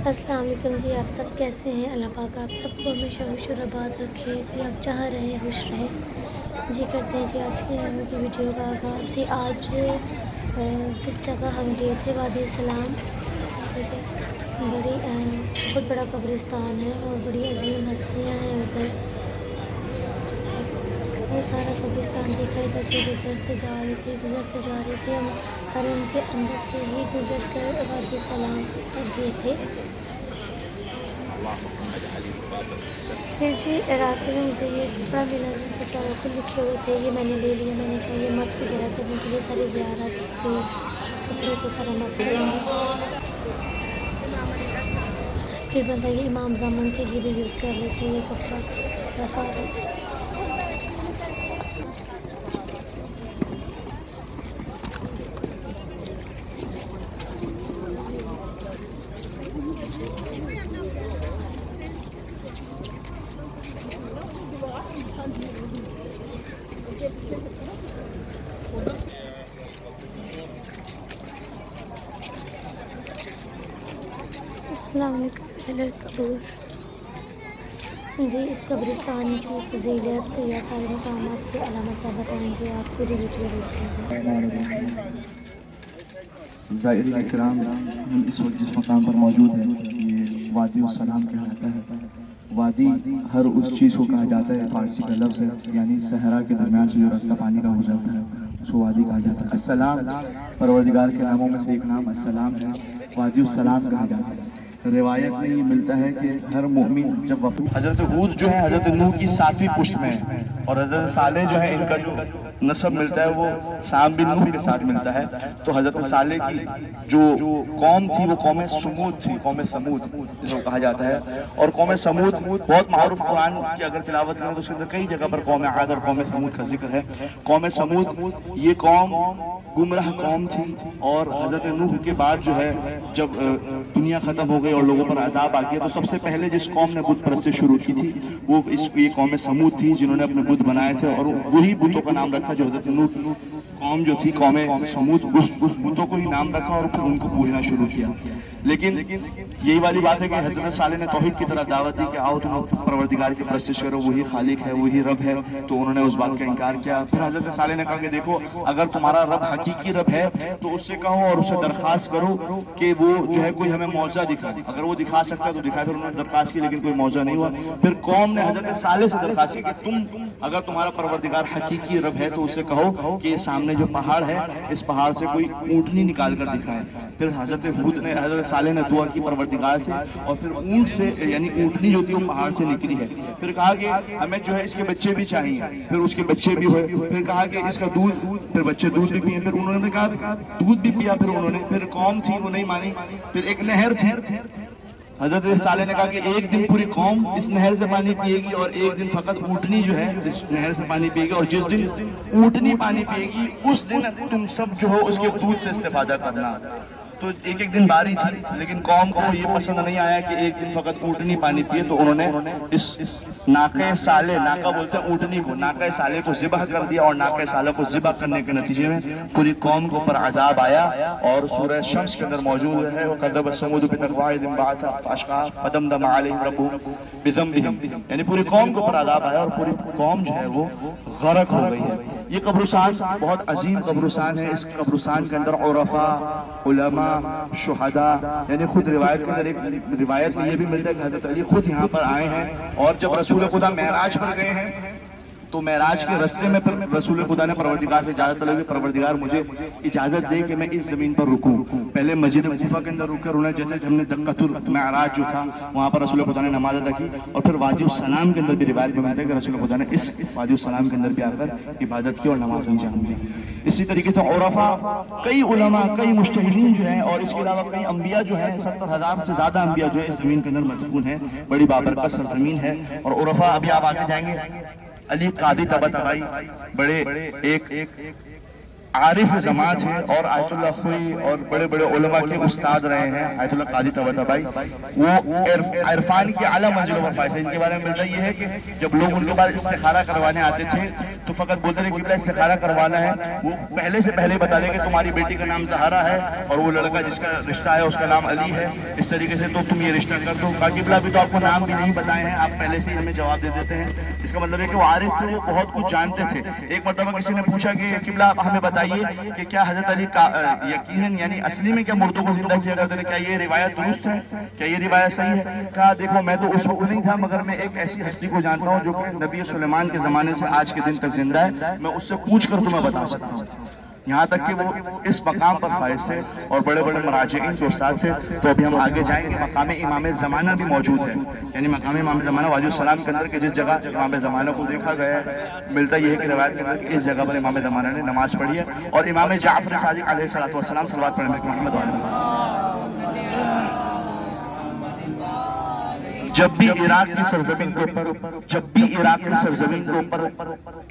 अस्सलाम वालेकुम जी। आप सब कैसे हैं? अल्लाह पाक आप सबको हमेशा खुशनुमा रखे कि आप चाह रहे हैं खुश रहें जी। करते हैं जी आज की वीडियो का आगाज़ जी। आज जिस जगह हम गए थे वादी सलाम, ठीक है, बहुत बड़ा कब्रिस्तान है और बड़ी अजीम हस्तियाँ हैं उधर। वो सारा कब्रिस्तान देखा, इधर से गुजरते जा रहे थे हम, और उनके अंदर से ही गुजर कर वादी सलाम पर गए थे। फिर जी रास्ते में मुझे ये कपड़ा मिला जिस पर चारों को लिखे हुए थे, ये मैंने ले लिया। मैंने कहा ये मस्क वगैरह करने के लिए सारी ज़ियारत के कपड़े को सारा मस्क करेंगे। फिर बंदा ये इमाम ज़मान के लिए भी यूज़ कर लेते हैं ये कपड़ा सारा। कबूर जी। इस कब्रिस्तान की फजीलत या सारे मकामात के अलामा साहब बताएँगे, आप पूरी वीडियो देखेंगे। ज़ायरीन इकराम, हम इस वक्त जिस मकाम पर मौजूद है ये वादी सलाम कहलाता है। वादी हर उस चीज़ को कहा जाता है, फारसी का लफ्ज़ है, यानी सहरा के दरमियान से जो रास्ता पानी का गुजरता है उसको वादी कहा जाता है। अस्सलाम परवरदिगार के नामों में से एक नाम अस्सलाम है, वादी सलाम कहा जाता है। रिवायत में ये मिलता है कि हर मोमिन जब हज़रत हूद जो है हज़रत नूह की 7वीं पुश्त में है, और हज़रत सालेह जो है इनका जो नसब मिलता है वो साम बिन नूह के साथ मिलता है। तो हज़रत सालेह की जो कौम थी वो कौम समूद थी, कौम समूद जिसको कहा जाता है। और कौम समूद बहुत मारूफ, कुरान की अगर तिलावत करें तो उसके अंदर कई जगह पर कौम आद और कौम समूद का जिक्र है। कौम समूद ये कौम गुमराह कौम थी, और हज़रत नूह के बाद जो है जब दुनिया ख़त्म हो गई और लोगों पर अजाब आ गया, तो सबसे पहले जिस कौम ने बुत परस्ती शुरू की थी वो ये कौम समूद थी, जिन्होंने अपने बुत बनाए थे और वही बुतों का नाम रखा जो हज़रत नूह की कौम जो थी कौम समूद उस बुतों को ही नाम रखा और फिर उनको पूजना शुरू किया। लेकिन यही वाली बात है कि हज़रत सालेह ने तौहीद की तरफ दावत दी कि आओ तुम परवरदिगार की परस्तिश करो, वही खालिक है, वही रब है। तो उन्होंने उस बात का इनकार किया। फिर हज़रत सालेह ने कहा कि देखो, अगर तुम्हारा रब हकीकी रब है तो उससे कहो और उससे दरखास्त करो कि वो जो है कोई हमें मौजा दिखाए। अगर वो दिखा सकता है तो दिखाए। फिर उन्होंने दरखास्त की, लेकिन कोई मौजा नहीं हुआ। फिर कौम ने हज़रत सालेह से दरखास्त की कि तुम अगर तुम्हारा परवरदिगार हकीकी रब है तो उससे कहो कि सामने जो पहाड़ है इस पहाड़ से कोई ऊँटनी निकाल कर दिखाए। फिर हज़रत हूद ने हज़रत सालेह ने दुआ की परवरदिगार से, और फिर ऊँट से यानी ऊँटनी जो थी वो पहाड़ से निकली है। फिर कहा कि हमें जो है इसके बच्चे भी चाहिए। फिर उसके बच्चे भी हुए। फिर कहा कि इसका दूध, फिर बच्चे दूध भी पिए। फिर उन्होंने कहा दूध भी पिया। फिर उन्होंने, फिर कौम थी वो नहीं मानी। फिर एक नहर थी, हज़रत सालेह ने कहा कि एक दिन पूरी कौम इस नहर से पानी पिएगी और एक दिन फकत ऊँटनी जो है इस नहर से पानी पिएगी, और जिस दिन ऊँटनी पानी पिएगी उस दिन तुम सब जो हो उसके दूध से इस्तेफादा करना। तो एक एक दिन बारी थी, लेकिन कौम को ये पसंद नहीं आया कि एक दिन फकत ऊँटनी पानी पिए। तो उन्होंने इस नाक़े साले, नाका बोलते हैं ऊँटनी को, नाक़े साले को ज़िबह कर दिया। और नाक़े साले को ज़िबह करने के नतीजे में पूरी कौम के ऊपर अजाब आया। और सूरह शम्स के अंदर मौजूद है वो कदब समूद बितक़वाइदिम बाअथा फ़अशक़ा फदमदम अलैहिम रब्बुहुम बिज़ंबिहिम, यानी पूरी कौम के ऊपर अजाब आया और पूरी कौम जो है वो गरक हो गई है। ये कब्रिस्तान बहुत अजीम कब्रिस्तान है। इस कब्रिस्तान के अंदर उरफा, उलमा, शुहदा, यानी खुद रिवायत के अंदर एक रिवायत में ये भी मिलता है कि हज़रत अली खुद यहाँ पर आए हैं। और जब रसूल खुदा मेराज पर गए हैं तो मेराज के रस्ते में फिर रसूल खुदा ने परवरदिगार से इजाज़त तलब की, परवरदिगार मुझे इजाज़त दे कि मैं इस ज़मीन पर रुकूं। पहले मस्जिद कूफा के अंदर रुके, उन्हें जैसे हमने दक्कतुल मेराज जो था वहाँ पर रसूल खुदा ने नमाज अदा की। और फिर वादी सलाम के अंदर भी रिवायत में मिलता है कि रसूल खुदा ने इस वादी सलाम के अंदर भी आकर इबादत की और नमाज अंजाम दी। इसी तरीके से उरफा, कई उलमा, कई मुज्तहिदीन जो हैं, और इसके अलावा कई अंबिया जो हैं, 70,000 से ज़्यादा अंबिया जो है इस ज़मीन के अंदर मदफून है। बड़ी बाबरकत सरजमीन है। और उरफा, अभी आप आगे जाएंगे, अली कादी तबतबाई, बड़े एक आरिफ जमात है और आयतुल्लाह खुई और बड़े बड़े उलमा के उस्ताद रहे हैं आयतुल्लाह कादी तबाताबाई, वो इरफान की आला मंजिलों पर फायज है। इनके बारे में मिलता ये है कि जब लोग उनके पास इस्तिखारा करवाने आते थे तो फकत बोलते थे कि इस्तिखारा करवाना है, वो पहले से पहले बता दें कि तुम्हारी बेटी का नाम ज़हरा है और वो लड़का जिसका रिश्ता है उसका नाम अली है, इस तरीके से तो तुम ये रिश्ता कर दो। काकिबला भी तो आपको नाम भी नहीं बताए हैं, आप पहले से ही हमें जवाब दे देते हैं। इसका मतलब है कि वो आरिफ थे, वो बहुत कुछ जानते थे। एक मरतबा किसी ने पूछा कि किबला आप हमें बताइए कि क्या हजरत अली का यकीनन यानी असली में क्या मुर्दों को जिंदा किया करते थे, क्या ये रिवायत दुरुस्त है, क्या ये रिवायत सही है? कहा देखो मैं तो उस वक्त नहीं था मगर मैं एक ऐसी हस्ती को जानता हूँ जो कि नबी सुलेमान के जमाने से आज के दिन तक जिंदा है, मैं उससे पूछ कर तुम्हें बता सकता हूँ। यहाँ तक कि वो इस मकाम पर फायज थे और बड़े बड़े मराजिईन के उस्ताद थे। तो अभी हम आगे जाएंगे, मकाम इमाम ज़माना भी मौजूद है, यानी मकाम इमाम ज़माना वाजिब सलाम के अंदर के जिस जगह इमाम ज़माना को देखा गया है, मिलता यह है कि रवायत के अंदर इस जगह पर इमाम ज़माना ने नमाज पढ़ी है और इमाम जाफर सादिक अलैहिस्सलातु वस्सलाम सलवात पढ़ने में मोहम्मद जब भी इराक की सरजमीन के ऊपर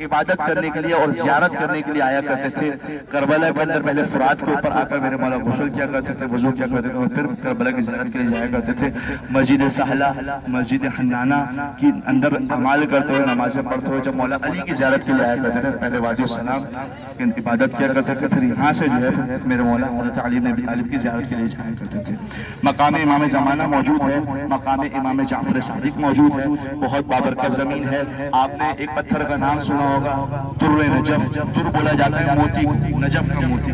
इबादत करने के लिए और ज़ियारत करने के लिए आया करते थे, करबला के अंदर पहले फुरात के ऊपर आकर मेरे मौला गुस्ल किया करते थे, वजू किया करते थे और फिर करबला की ज़ियारत के लिए जाया करते थे। मस्जिद सहला, मस्जिद हन्नाना की अंदर अमाल करते हुए, नमाज़ें पढ़ते हुए जब मौला अली की ज़ियारत के लिए आया करते थे, पहले वादी सलाम की इबादत किया करते थे, फिर यहाँ से जो है मेरे मौला हज़रत अली इब्न अबी तालिब की ज़ियारत के लिए जाया करते थे। मकाम इमाम ज़माना मौजूद है, मकाम इमाम जाफर सादिक मौजूद है, बहुत बाबरकत जमीन है। आपने एक पत्थर का नाम सुना होगा, तुर्रे नजफ, तुर बोला जाता है मोती, नजफ का मोती।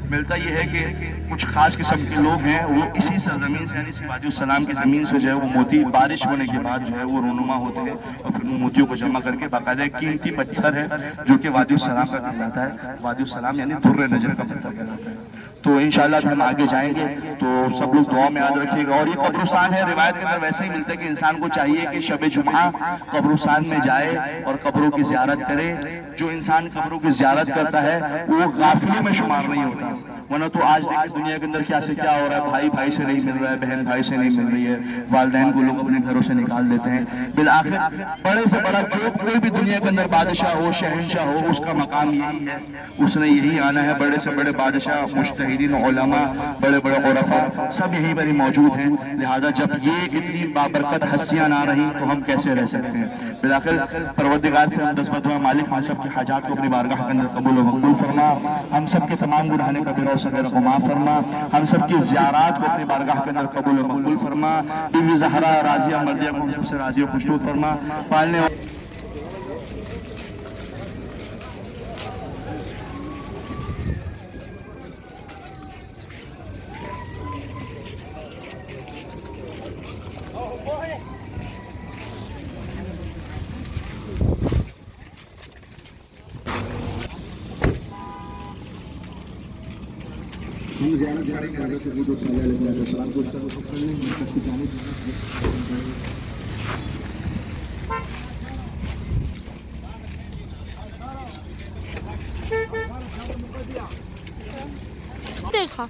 मिलता यह है कि कुछ खास किस्म के लोग हैं वो इसी सरजमीन से यानी वादी सलाम की ज़मीन से जो है वो मोती बारिश होने के बाद जो है वो रोनुमा होते हैं और फिर उन मोतियों को जमा करके बाकायदा कीमती पत्थर है जो कि वादी सलाम का कहलाता है। वादी सलाम यानी तुर्रे नजर का पत्थर कहलाता है। तो इंशाल्लाह हम आगे जाएंगे तो सब लोग दुआ में याद रखिएगा। और ये कब्रिस्तान है, रिवायत के अंदर वैसे ही मिलता है कि इंसान को चाहिए कि शब जुमा कब्रिस्तान में जाए और कब्रों की ज़ियारत करे। जो इंसान कब्रों की ज़ियारत करता है वो गाफिलों में शुमार नहीं होता, वरना तो आज देखिए दुनिया के अंदर क्या से क्या हो रहा है, भाई भाई से नहीं मिल रहा है, बहन भाई से नहीं मिल रही है, वालिदैन को लोग अपने घरों से निकाल देते हैं। बिल आखिर बड़े से बड़ा जो कोई भी दुनिया के अंदर बादशाह हो, शहंशाह हो, उसका मकाम यही है, उसने यही आना है। बड़े से बड़े बादशाह, मुज्तहिदीन, उलमा, बड़े बड़े उलफा सब यहीं पर ही मौजूद हैं। लिहाजा जब ये इतनी बाबरकत हस्तियां ना रही तो हम कैसे रह सकते हैं। बिल आखिर परवरदिगार से हम दस्तबद्दुआ मालिक हम सब के हाजात को अपनी बारगाह के अंदर कबूल व मकबूल फरमा, हम सब के तमाम गुनाह कबीरा सगीरा को माफ फरमा, हम सब की ज़ियारत को अपनी बारगाह के अंदर कबूल व मकबूल फरमा। बीवी ज़हरा राजिया मर्दिया को सबसे राजी व खुशनूद फरमा। पालने हम ज़ियारत जारी कर रहे थे हज़रत सल्लल्लाहु अलैहि वसल्लम को करने की जाने देखा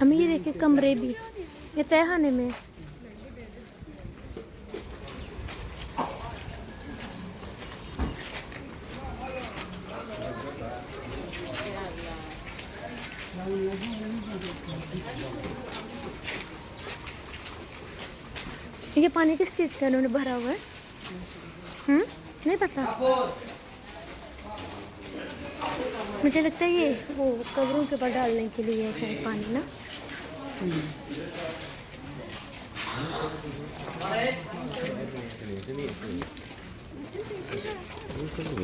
हमें ये देखे कमरे भी ये तहखाने में ये पानी किस चीज़ का इन्होंने भरा हुआ है? नहीं पता, मुझे लगता है ये वो कब्रों के ऊपर डालने के लिए है शायद पानी ना।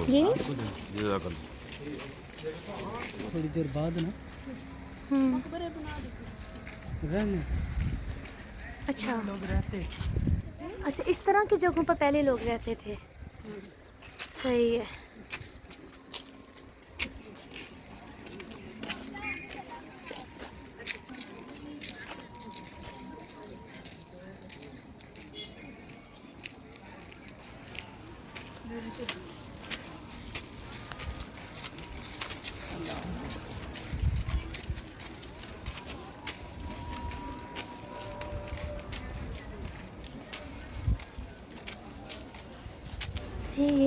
ये थोड़ी देर बाद ना रहने अच्छा अच्छा इस तरह की जगहों पर पहले लोग रहते थे। सही है।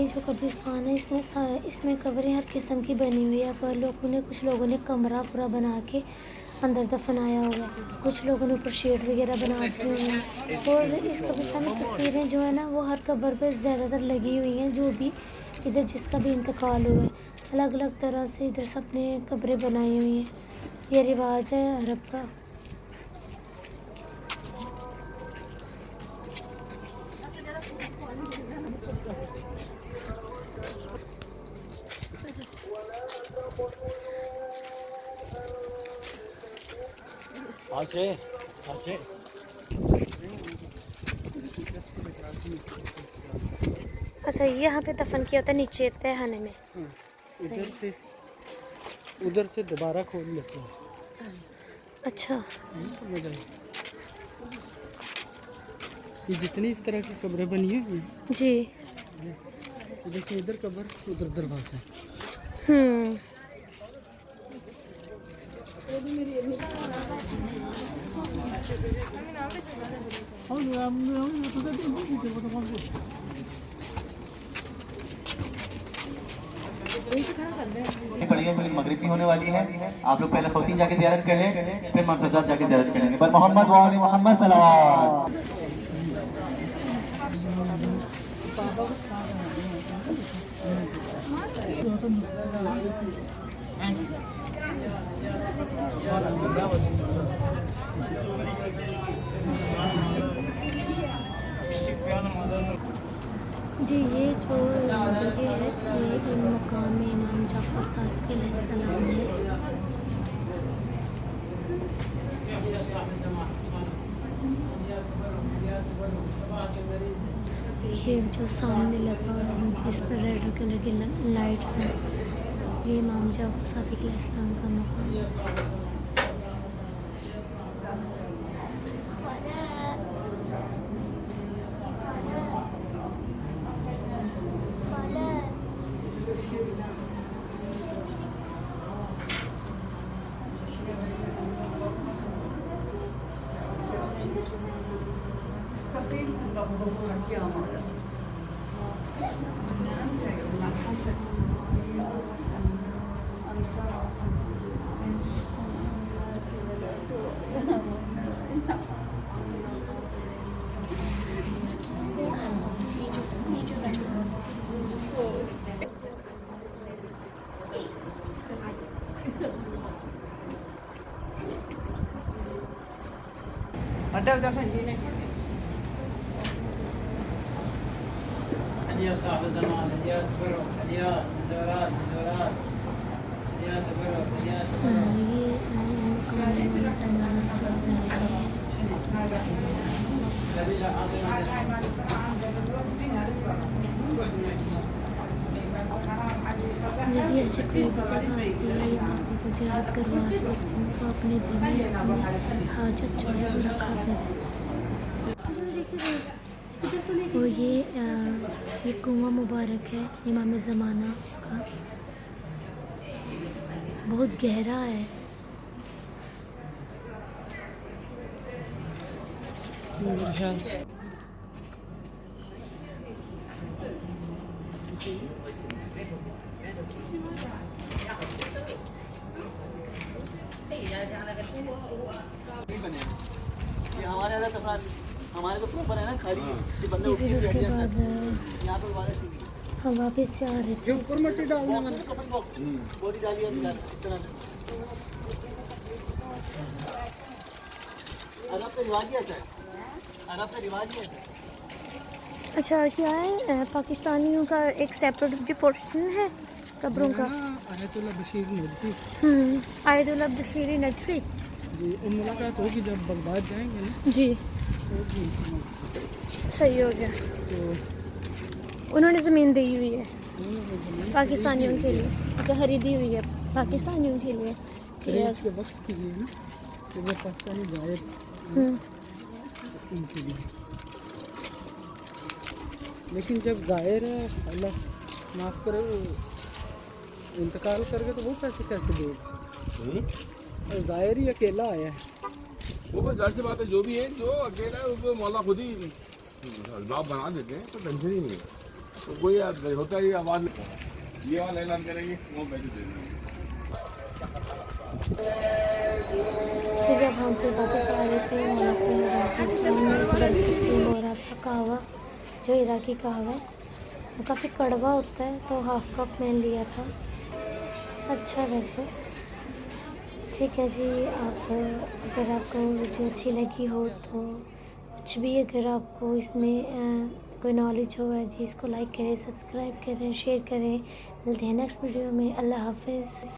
ये जो कब्रिस्तान है इसमें कब्रें हर किस्म की बनी हुई है। पर कुछ लोगों ने कमरा पूरा बना के अंदर दफनाया हुआ है। कुछ लोगों ने ऊपर शेड वगैरह बना दिए हुए हैं। और इस कब्रिस्तान में तस्वीरें जो है ना वो हर कब्र पे ज़्यादातर लगी हुई हैं, जो भी इधर जिसका भी इंतकाल हुआ है। अलग अलग तरह से इधर सबने कब्रें बनाई हुई हैं। ये रिवाज है अरब का। अच्छा, यहाँ पे दफन किया होता है नीचे तहखाने में। उधर से दोबारा खोल लेते हैं। अच्छा, ये जितनी इस तरह की कब्रें बनी है जी। देखिए, इधर कब्र, उधर दरवाजा। पड़ी है, मगरिब भी होने वाली है। आप लोग पहले खौतीन जाके ज़ियारत कर लें, फिर मर्तज़ा जाके ज़ियारत करेंगे। पर मोहम्मद व आले मोहम्मद सल्लल्लाहु जी। ये जो जगह है ये मकाम इमाम जाफ़र सादिक़ अलैहिस्सलाम है। ये जो सामने लगा है जिस पर रेड कलर की लाइट्स हैं, ये इमाम जाफ़र सादिक़ अलैहिस्सलाम का मकाम है। जब भी ऐसे कोई भी जगह आती है या बाबू को ज़ियारत करवा देती हूँ तो अपने दिल में अपनी हाजत जो है वो रखा करें। और ये कुआं मुबारक है इमाम ज़माना का, बहुत गहरा है। हमारे तो प्रॉपर है ना, खाली है बंदे। फिर उसके बाद हम वापस से आ रहे थे। ऊपर मिट्टी डालना बॉडी डालिए अरब का रिवाज ही ऐसा है, अरब का रिवाज ही ऐसा है। अच्छा, क्या है पाकिस्तानियों का एक सेपरेट जो पोर्शन है कब्रों का। आयतुल्लाह बशीर नजफी। आयतुल्लाह बशीर नजफी जी, मुलाकात होगी जब बगदाद जाएंगे ना। जी, सही हो गया। तो उन्होंने ज़मीन दी हुई है पाकिस्तानियों के लिए। अच्छा, खरीदी हुई है पाकिस्तानियों के लिए के वक्त की लिए ना, तो वो पाकिस्तानी जाए उनके लिए। लेकिन जब जाहिर है अल्लाह माफ़ करे वो इंतकाल कर गए तो वो पैसे कैसे देगा? जाहिर ही अकेला आया है। वो बस जाहिर सी बात है, जो भी है जो अकेला है उसको मौला खुद ही बाप बना देते हैं, तो टेंशन ही नहीं है। तो कोई होता ही आवाज ये वाला ऐलान करेंगे वो पैसे दे देंगे। फिर जब हम फिर वापस आ रहे थे वहाँ पे तकसीम हो रहा था कहवा, जो इराकी कहवा है वो काफ़ी कड़वा होता है, तो हाफ कप मैंने लिया था। अच्छा वैसे ठीक है जी। आप अगर आपको वीडियो अच्छी लगी हो तो कुछ भी अगर आपको इसमें कोई नॉलेज हो है जी, इसको लाइक करें, सब्सक्राइब करें, शेयर करें। मिलते हैं नेक्स्ट वीडियो में। अल्लाह हाफिज़।